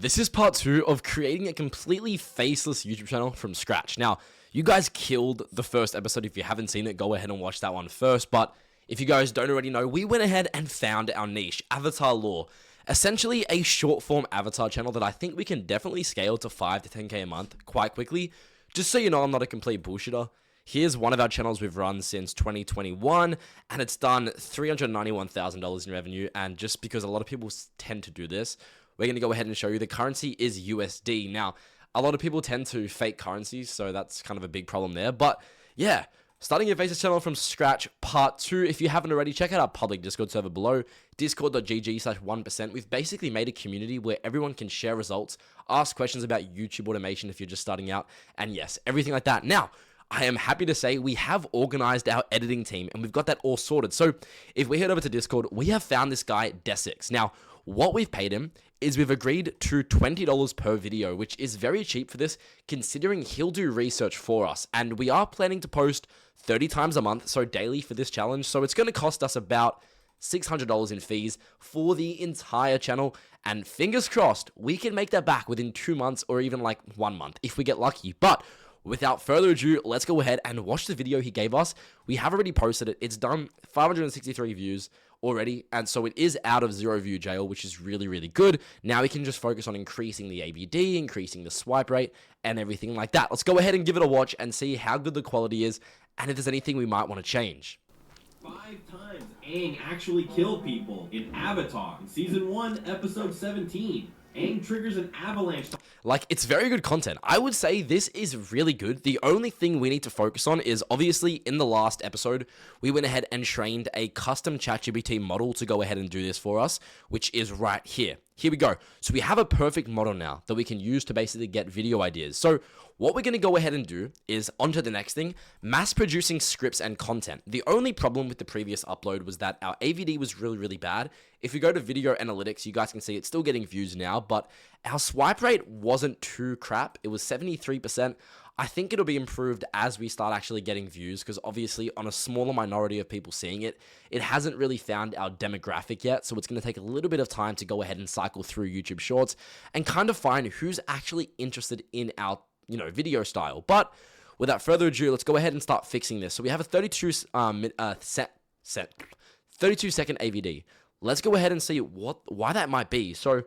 This is part 2 of creating a completely faceless YouTube channel from scratch. Now, you guys killed the first episode. If you haven't seen it, go ahead and watch that one first. But if you guys don't already know, we went ahead and found our niche, Avatar Lore. Essentially a short form avatar channel that I think we can definitely scale to 5 to 10k a month quite quickly. Just so you know, I'm not a complete bullshitter. Here's one of our channels we've run since 2021, and it's done $391,000 in revenue. And just because a lot of people tend to do this, we're going to go ahead and show you the currency is USD. Now, a lot of people tend to fake currencies, so that's kind of a big problem there. But yeah, starting your faceless channel from scratch, part 2. If you haven't already, check out our public Discord server below, discord.gg/1%. We've basically made a community where everyone can share results, ask questions about YouTube automation if you're just starting out, and yes, everything like that. Now, I am happy to say we have organized our editing team and we've got that all sorted. So if we head over to Discord, we have found this guy, Desix. Now, what we've paid him is we've agreed to $20 per video, which is very cheap for this, considering he'll do research for us. And we are planning to post 30 times a month, so daily for this challenge. So it's going to cost us about $600 in fees for the entire channel. And fingers crossed, we can make that back within 2 months or even like 1 month if we get lucky. But without further ado, let's go ahead and watch the video he gave us. We have already posted it. It's done 563 views already, and so it is out of 0 view jail, which is really, really good. Now we can just focus on increasing the AVD, increasing the swipe rate, and everything like that. Let's go ahead and give it a watch and see how good the quality is, and if there's anything we might want to change. 5 times Aang actually killed people in Avatar. In Season 1, Episode 17, Aang triggers an avalanche. Like, it's very good content. I would say this is really good. The only thing we need to focus on is, obviously, in the last episode, we went ahead and trained a custom ChatGPT model to go ahead and do this for us, which is right here. Here we go. So we have a perfect model now that we can use to basically get video ideas. So what we're going to go ahead and do is, onto the next thing, mass producing scripts and content. The only problem with the previous upload was that our AVD was really, really bad. If you go to video analytics, you guys can see it's still getting views now, but our swipe rate wasn't too crap. It was 73%. I think it'll be improved as we start actually getting views, because obviously on a smaller minority of people seeing it, it hasn't really found our demographic yet. So it's going to take a little bit of time to go ahead and cycle through YouTube Shorts and kind of find who's actually interested in our, video style. But without further ado, let's go ahead and start fixing this. So we have a 32 second AVD. Let's go ahead and see why that might be. So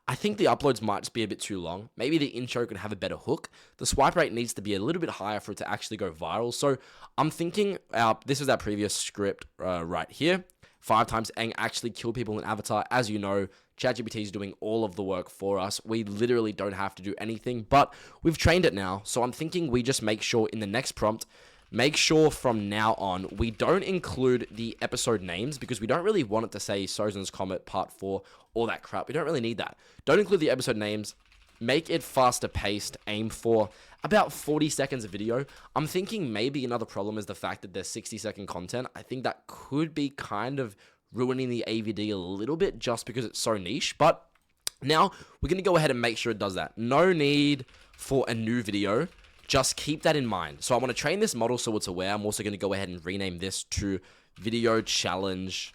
I think the uploads might just be a bit too long. Maybe the intro could have a better hook. The swipe rate needs to be a little bit higher for it to actually go viral. So I'm thinking this is our previous script right here. 5 times Aang actually kill people in Avatar. As you know, ChatGPT is doing all of the work for us. We literally don't have to do anything, but we've trained it now. So I'm thinking we just make sure in the next prompt, make sure from now on we don't include the episode names, because we don't really want it to say Sozin's Comet Part 4, all that crap. We don't really need that. Don't include the episode names. Make it faster paced. Aim for about 40 seconds of video. I'm thinking maybe another problem is the fact that there's 60-second content. I think that could be kind of ruining the AVD a little bit just because it's so niche. But now we're going to go ahead and make sure it does that. No need for a new video. Just keep that in mind. So I want to train this model so it's aware. I'm also going to go ahead and rename this to Video Challenge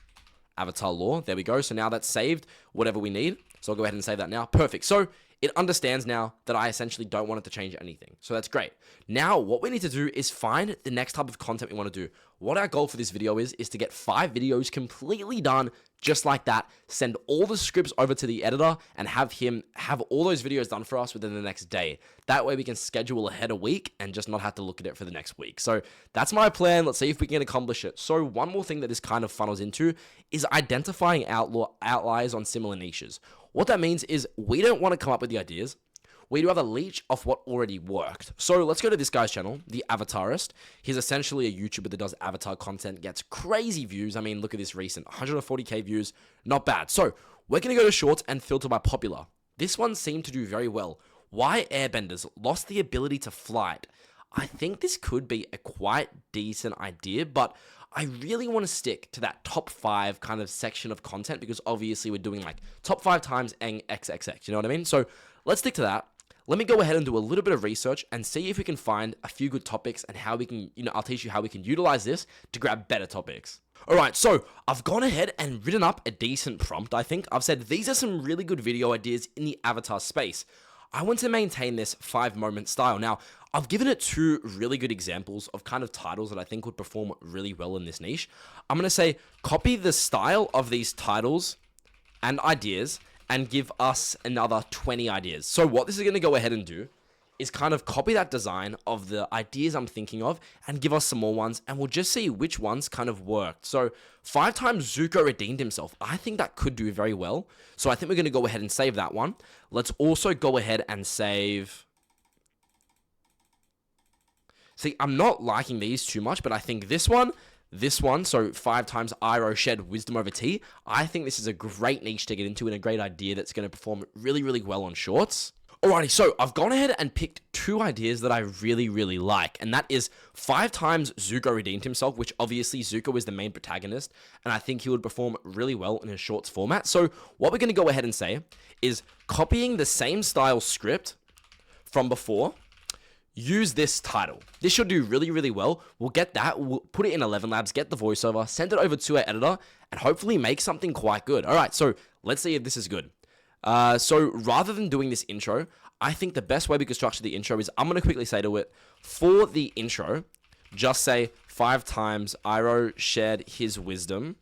Avatar Lore. There we go. So now that's saved, whatever we need. So I'll go ahead and save that now. Perfect. So it understands now that I essentially don't want it to change anything. So that's great. Now what we need to do is find the next type of content we want to do. What our goal for this video is to get 5 videos completely done just like that, send all the scripts over to the editor and have him have all those videos done for us within the next day. That way we can schedule ahead a week and just not have to look at it for the next week. So that's my plan. Let's see if we can accomplish it. So one more thing that this kind of funnels into is identifying outliers on similar niches. What that means is we don't want to come up with the ideas. We'd rather leech off what already worked. So let's go to this guy's channel, The Avatarist. He's essentially a YouTuber that does Avatar content, gets crazy views. I mean, look at this recent, 140k views, not bad. So we're going to go to Shorts and filter by popular. This one seemed to do very well. Why Airbenders lost the ability to flight? I think this could be a quite decent idea, but I really want to stick to that top 5 kind of section of content, because obviously we're doing like top 5 times Aang XXX, you know what I mean? So let's stick to that. Let me go ahead and do a little bit of research and see if we can find a few good topics and how we can, I'll teach you how we can utilize this to grab better topics. Alright, so I've gone ahead and written up a decent prompt, I think. I've said these are some really good video ideas in the avatar space. I want to maintain this 5-moment style. Now, I've given it 2 really good examples of kind of titles that I think would perform really well in this niche. I'm going to say copy the style of these titles and ideas and give us another 20 ideas. So what this is going to go ahead and do is kind of copy that design of the ideas I'm thinking of and give us some more ones, and we'll just see which ones kind of worked. So 5 times Zuko redeemed himself. I think that could do very well. So I think we're going to go ahead and save that one. Let's also go ahead and save... See, I'm not liking these too much, but I think this one, so 5 times Iroh shed wisdom over tea, I think this is a great niche to get into and a great idea that's going to perform really, really well on shorts. Alrighty, so I've gone ahead and picked 2 ideas that I really, really like, and that is 5 times Zuko redeemed himself, which obviously Zuko is the main protagonist, and I think he would perform really well in a shorts format. So what we're going to go ahead and say is copying the same style script from before, use this title. This should do really, really well. We'll get that, we'll put it in 11 Labs, get the voiceover, send it over to our editor, and hopefully make something quite good. Alright, so let's see if this is good. So rather than doing this intro, I think the best way we could structure the intro is I'm going to quickly say to it, for the intro, just say 5 times Iroh shared his wisdom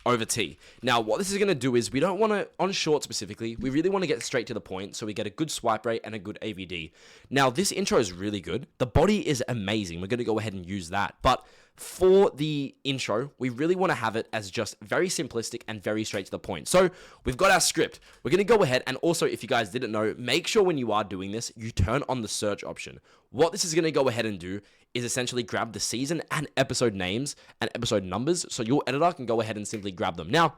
over tea. Now, what this is going to do is we don't want to, on short specifically, we really want to get straight to the point so we get a good swipe rate and a good AVD. Now, this intro is really good. The body is amazing. We're going to go ahead and use that. But for the intro, we really want to have it as just very simplistic and very straight to the point. So we've got our script. We're going to go ahead and also, if you guys didn't know, make sure when you are doing this, you turn on the search option. What this is going to go ahead and do is essentially grab the season and episode names and episode numbers so your editor can go ahead and simply grab them. Now,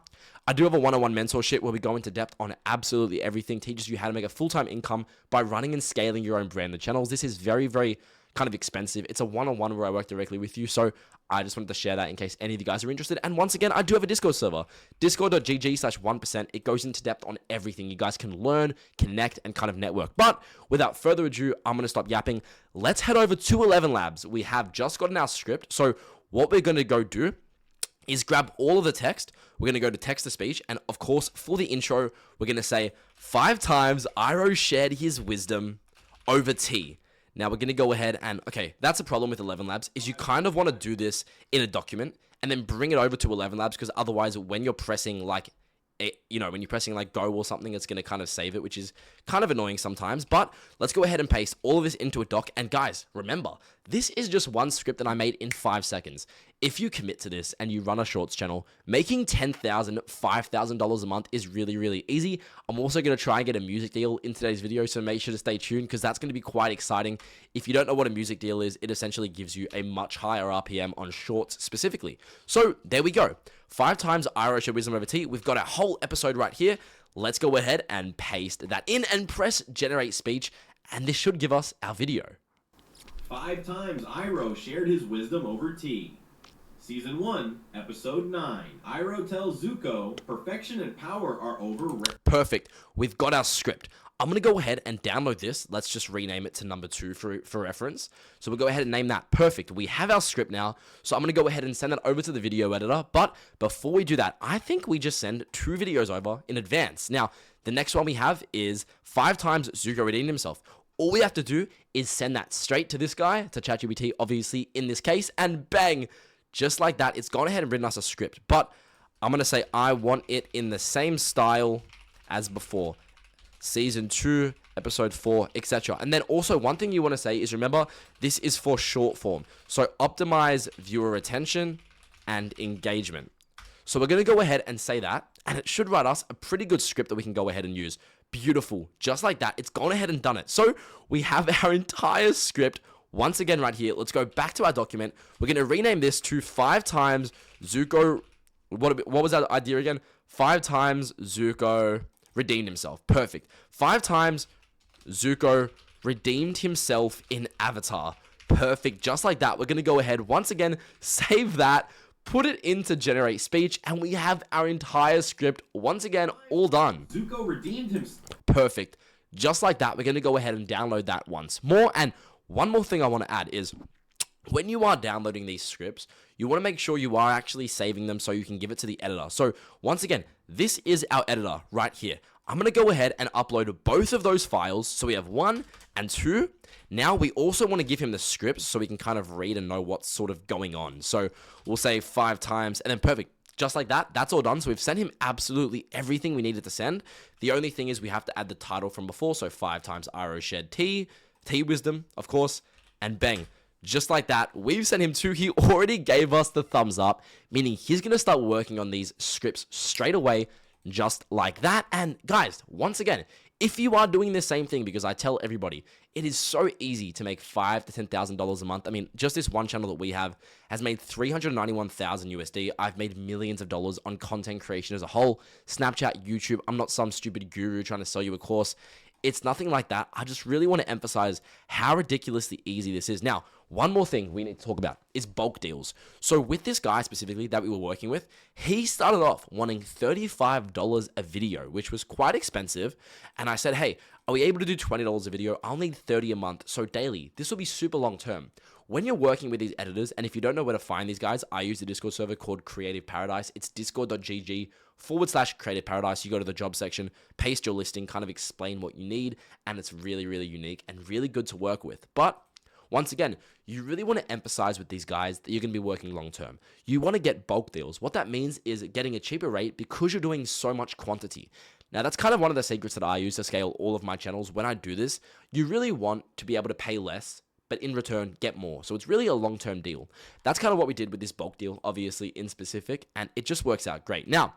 I do have a one-on-one mentorship where we go into depth on absolutely everything, teaches you how to make a full-time income by running and scaling your own branded channels. This is very, very kind of expensive. It's a one-on-one where I work directly with you, so I just wanted to share that in case any of you guys are interested. And once again, I do have a Discord server, discord.gg/1%. It goes into depth on everything. You guys can learn, connect, and kind of network. But without further ado, I'm going to stop yapping. Let's head over to 11 Labs. We have just gotten our script, so what we're going to go do is grab all of the text. We're going to go to text-to-speech, and of course, for the intro, we're going to say 5 times Iroh shared his wisdom over tea. Now we're going to go ahead and, okay, that's a problem with 11 Labs, is you kind of want to do this in a document and then bring it over to 11 Labs, because otherwise when you're pressing like, when you're pressing like go or something, it's going to kind of save it, which is kind of annoying sometimes. But let's go ahead and paste all of this into a doc. And guys, remember, this is just one script that I made in 5 seconds. If you commit to this and you run a shorts channel, making $10,000, $5,000 a month is really, really easy. I'm also going to try and get a music deal in today's video, so make sure to stay tuned because that's going to be quite exciting. If you don't know what a music deal is, it essentially gives you a much higher RPM on shorts specifically. So there we go. 5 times Iroh shared wisdom over tea. We've got our whole episode right here. Let's go ahead and paste that in and press generate speech, and this should give us our video. 5 times Iroh shared his wisdom over tea. Season 1, Episode 9. Iroh tells Zuko, perfection and power are overrated. Perfect. We've got our script. I'm going to go ahead and download this. Let's just rename it to number 2 for reference. So we'll go ahead and name that. Perfect. We have our script now. So I'm going to go ahead and send that over to the video editor. But before we do that, I think we just send 2 videos over in advance. Now, the next one we have is 5 times Zuko redeemed himself. All we have to do is send that straight to this guy, to ChatGPT, obviously, in this case, and bang! Just like that, it's gone ahead and written us a script. But I'm going to say I want it in the same style as before. Season 2, Episode 4, etc. And then also, one thing you want to say is, remember, this is for short form. So optimize viewer retention and engagement. So we're going to go ahead and say that, and it should write us a pretty good script that we can go ahead and use. Beautiful. Just like that, it's gone ahead and done it. So we have our entire script once again right here. Let's go back to our document. We're going to rename this to 5 times Zuko. What was that idea again? 5 times Zuko redeemed himself. Perfect. 5 times Zuko redeemed himself in Avatar. Perfect. Just like that, we're going to go ahead once again, save that, put it into generate speech, and we have our entire script once again all done. Zuko redeemed himself. Perfect. Just like that, we're going to go ahead and download that once more. And one more thing I want to add is when you are downloading these scripts, you want to make sure you are actually saving them so you can give it to the editor. So once again, this is our editor right here. I'm going to go ahead and upload both of those files. So we have 1 and 2. Now we also want to give him the scripts so we can kind of read and know what's sort of going on. So we'll say 5 times and then perfect. Just like that, that's all done. So we've sent him absolutely everything we needed to send. The only thing is we have to add the title from before. So 5 times Iro shared T wisdom, of course, and bang. Just like that, we've sent him 2. He already gave us the thumbs up, meaning he's going to start working on these scripts straight away, just like that. And guys, once again, if you are doing the same thing, because I tell everybody, it is so easy to make $5,000 to $10,000 a month. I mean, just this one channel that we have has made 391,000 USD. I've made millions of dollars on content creation as a whole. Snapchat, YouTube. I'm not some stupid guru trying to sell you a course. It's nothing like that. I just really want to emphasize how ridiculously easy this is. Now, one more thing we need to talk about is bulk deals. So with this guy specifically that we were working with, he started off wanting $35 a video, which was quite expensive. And I said, hey, are we able to do $20 a video? I'll need $30 a month. So daily, this will be super long term. When you're working with these editors, and if you don't know where to find these guys, I use the Discord server called Creative Paradise. It's discord.gg/Creative Paradise. You go to the job section, paste your listing, kind of explain what you need, and it's really, really unique and really good to work with. But once again, you really want to emphasize with these guys that you're going to be working long term. You want to get bulk deals. What that means is getting a cheaper rate because you're doing so much quantity. Now, that's kind of one of the secrets that I use to scale all of my channels. When I do this, you really want to be able to pay less, but in return, get more. So it's really a long-term deal. That's kind of what we did with this bulk deal, obviously in specific, and it just works out great. Now,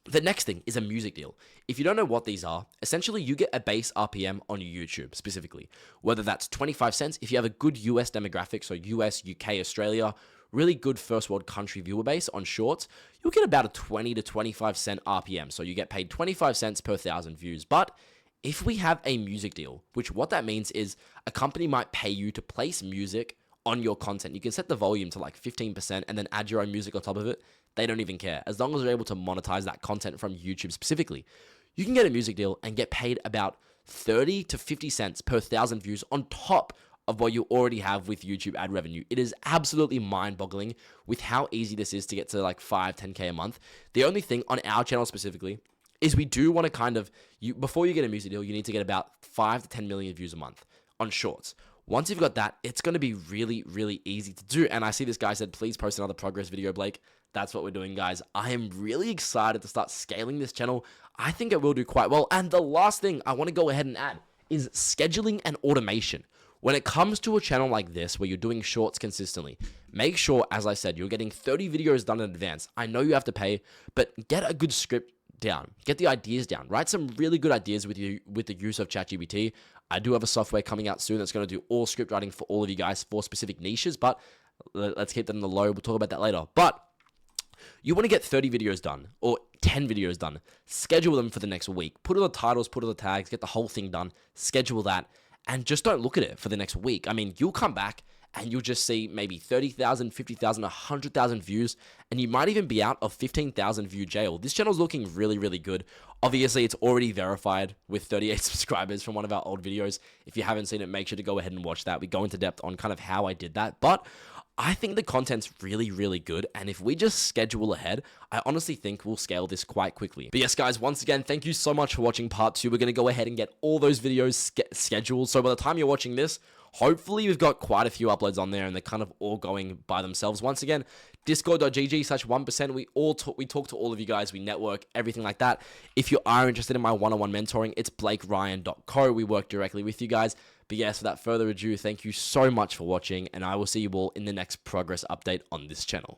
the next thing is a music deal. If you don't know what these are, essentially you get a base RPM on YouTube specifically, whether that's 25 cents. If you have a good US demographic, so US, UK, Australia, really good first world country viewer base on shorts, you'll get about a 20 to 25 cent RPM. So you get paid 25 cents per 1,000 views. But if we have a music deal, which what that means is a company might pay you to place music on your content. You can set the volume to like 15% and then add your own music on top of it. They don't even care. As long as they're able to monetize that content from YouTube specifically, you can get a music deal and get paid about 30 to 50 cents per 1,000 views on top of what you already have with YouTube ad revenue. It is absolutely mind-boggling with how easy this is to get to like 5, 10K a month. The only thing on our channel specifically is we do want to kind of, before you get a music deal, you need to get about 5 to 10 million views a month on shorts. Once you've got that, it's going to be really, really easy to do. And I see this guy said, please post another progress video, Blake. That's what we're doing, guys. I am really excited to start scaling this channel. I think it will do quite well. And the last thing I want to go ahead and add is scheduling and automation. When it comes to a channel like this, where you're doing shorts consistently, make sure, as I said, you're getting 30 videos done in advance. I know you have to pay, but get a good script down. Get the ideas down. Write some really good ideas with the use of ChatGPT. I do have a software coming out soon that's going to do all script writing for all of you guys for specific niches, but let's keep that in the low. We'll talk about that later. But you want to get 30 videos done or 10 videos done. Schedule them for the next week. Put all the titles, put all the tags, get the whole thing done. Schedule that. And just don't look at it for the next week. I mean, you'll come back and you'll just see maybe 30,000, 50,000, 100,000 views, and you might even be out of 15,000 view jail. This channel's looking really, really good. Obviously, it's already verified with 38 subscribers from one of our old videos. If you haven't seen it, make sure to go ahead and watch that. We go into depth on kind of how I did that, but I think the content's really, really good, and if we just schedule ahead, I honestly think we'll scale this quite quickly. But yes, guys, once again, thank you so much for watching part 2. We're going to go ahead and get all those videos scheduled, so by the time you're watching this, hopefully we've got quite a few uploads on there, and they're kind of all going by themselves. Once again, discord.gg/1%. We talk to all of you guys, we network, everything like that. If you are interested in my one-on-one mentoring, it's blakeryan.co. We work directly with you guys. But yes, without further ado, thank you so much for watching, and I will see you all in the next progress update on this channel.